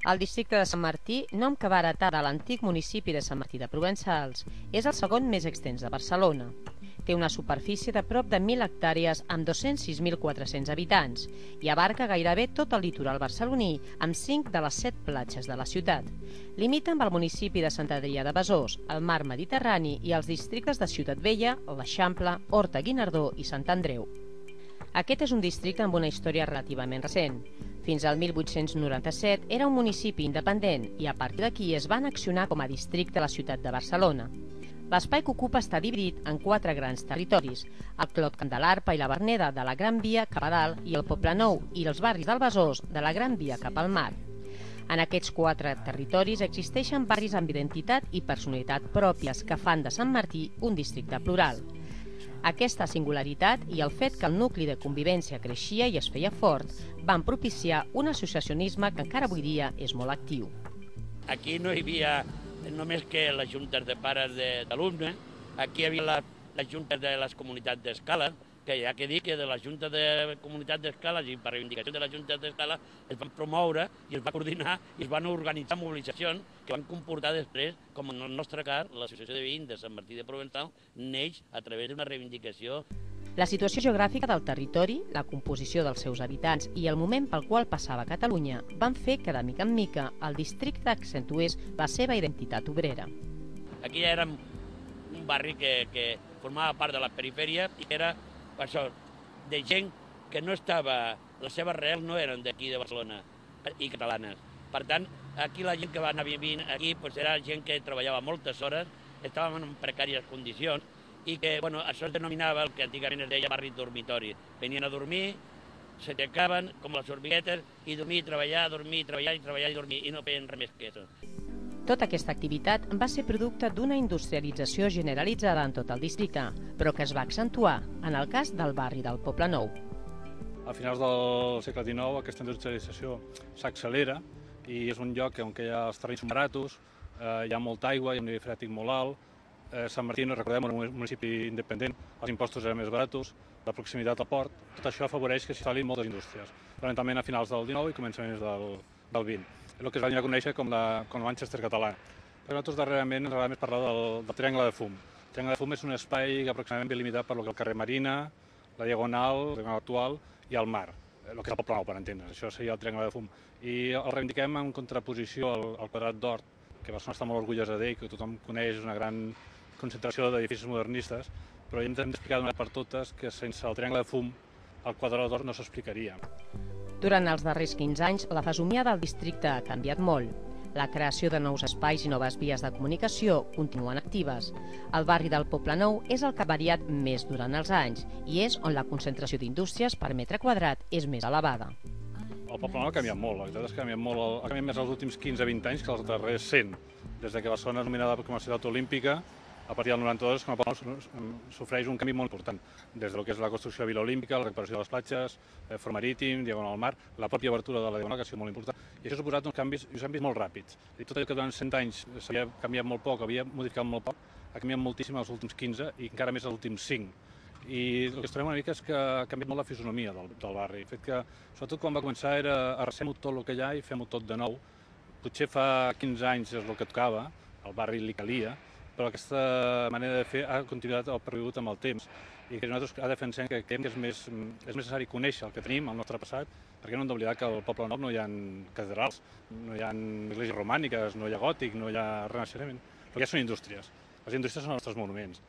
El districte de Sant Martí, nom que va heretar de l'antic municipi de Sant Martí de Provençals, és el segon més extens de Barcelona. Té una superfície de prop de 1.000 hectàrees amb 206.400 habitants i abarca gairebé tot el litoral barceloní amb 5 de les 7 platges de la ciutat. Limita amb el municipi de Sant Adrià de Besòs, el mar Mediterrani i els districtes de Ciutat Vella, l'Eixample, Horta-Guinardó i Sant Andreu. Aquest és un districte amb una història relativament recent. Fins al 1897 era un municipi independent i a partir d'aquí es va annexionar com a districte a la ciutat de Barcelona. L'espai que ocupa està dividit en 4 grans territoris, el Clot Candelarpa i la Verneda de la Gran Via cap a dalt i el Poblenou i els barris del Besòs de la Gran Via cap al mar. En aquests 4 territoris existeixen barris amb identitat i personalitat pròpies que fan de Sant Martí un districte plural. Aquesta singularitat i el fet que el nucli de convivència creixia i es feia fort van propiciar un associacionisme que encara avui dia és molt actiu. Aquí no hi havia només que les juntes de pares d'alumnes, aquí hi havia les juntes de les comunitats d'escala, que hi ha que dir que de les juntes de comunitats d'escala i per reivindicació de les juntes d'escala es van promoure i es va coordinar i es van organitzar mobilitzacions que van comportar després, com en el nostre cas, l'Associació de Veïns de Sant Martí de Provençals neix a través d'una reivindicació. La situació geogràfica del territori, la composició dels seus habitants i el moment pel qual passava Catalunya van fer que, de mica en mica, el districte accentués la seva identitat obrera. Aquí ja érem un barri que formava part de la perifèria i que era això, de gent que no estava, les seves arrels no eren d'aquí de Barcelona i catalanes. Per tant, aquí la gent que va anar vivint aquí era gent que treballava moltes hores, estàvem en precàries condicions i que això es denominava el que antigament es deia barri dormitori. Venien a dormir, s'aixecaven com les hormiguetes i dormir, treballar, dormir, treballar i treballar i dormir i no feien res més que això. Tota aquesta activitat va ser producte d'una industrialització generalitzada en tot el districte, però que es va accentuar en el cas del barri del Poblenou. A finals del segle XIX aquesta industrialització s'accelera i és un lloc on hi ha els terrenys són baratos, hi ha molta aigua, hi ha un nivell freàtic molt alt. Sant Martí, no recordem, era un municipi independent, els impostos eren més baratos, la proximitat al port, tot això afavoreix que s'hi instal·lin moltes indústries, fonamentalment a finals del XIX i començaments del XX. És el que es va venir a conèixer com la Manchester catalana. Però nosaltres darrerament ens agrada més parlar del Triangle de Fum. El Triangle de Fum és un espai aproximadament ben limitat per el que és el carrer Marina, la Diagonal actual i el mar, el que és el Poblenou, per entendre's. Això seria el Triangle de Fum. I el reivindiquem en contraposició al Quadrat d'Hort, que Barcelona està molt orgullosa d'ell, que tothom coneix, és una gran concentració d'edificis modernistes, però hem d'explicar d'una vegada per totes que sense el Triangle de Fum el Quadrat d'Hort no s'explicaria. Durant els darrers 15 anys, la fesomia del districte ha canviat molt. La creació de nous espais i noves vies de comunicació continuen actives. El barri del Poblenou és el que ha variat més durant els anys i és on la concentració d'indústries per metre quadrat és més elevada. El Poblenou ha canviat molt, la veritat és que ha canviat molt, ha canviat més els últims 15-20 anys que els darrers 100. Des que Barcelona és nominada com a ciutat olímpica, a partir del 92, com a Poblenou sofreix un canvi molt important, des del que és la construcció de Vila Olímpica, la recuperació de les platges, Fort Marítim, Diagonal al mar, la pròpia obertura de la Diagonal, que ha sigut molt important, i això ha suposat uns canvis molt ràpids. I tot allò que durant 100 anys s'havia canviat molt poc, havia modificat molt poc, ha canviat moltíssim els últims 15 i encara més els últims 5. I el que es trobem una mica és que ha canviat molt la fisonomia del barri. El fet que, sobretot quan va començar, era arrasem-ho tot el que hi ha i fem-ho tot de nou. Potser fa 15 anys és el que tocava, el barri li calia, però aquesta manera de fer ha continuat o pervigut amb el temps i que nosaltres defensem que creiem que és més necessari conèixer el que tenim, el nostre passat, perquè no hem d'oblidar que al Poblenou no hi ha catedrals, no hi ha esglésies romàniques, no hi ha gòtic, no hi ha renaixement, el que hi ha són indústries. Les indústries són els nostres monuments.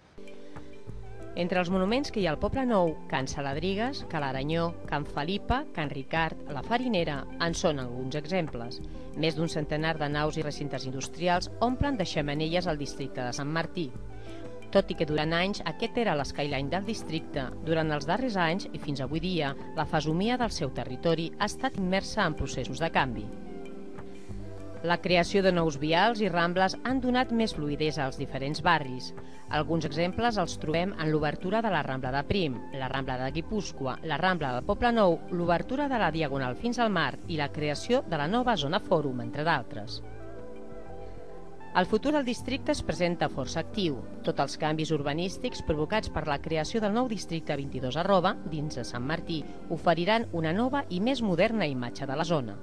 Entre els monuments que hi ha al Poblenou, Can Saladrigues, Ca l'Aranyó, Can Felipa, Can Ricard, la Farinera, en són alguns exemples. Més d'un centenar de naus i recintes industrials omplen de xemeneies al districte de Sant Martí. Tot i que durant anys aquest era l'eskyline del districte, durant els darrers anys i fins avui dia, la fesomia del seu territori ha estat immersa en processos de canvi. La creació de nous vials i rambles han donat més fluïdesa als diferents barris. Alguns exemples els trobem en l'obertura de la Rambla de Prim, la Rambla de Guipúscoa, la Rambla del Poblenou, l'obertura de la Diagonal fins al mar i la creació de la nova zona Fòrum, entre d'altres. El futur del districte es presenta força actiu. Tots els canvis urbanístics provocats per la creació del nou districte 22 dins de Sant Martí oferiran una nova i més moderna imatge de la zona.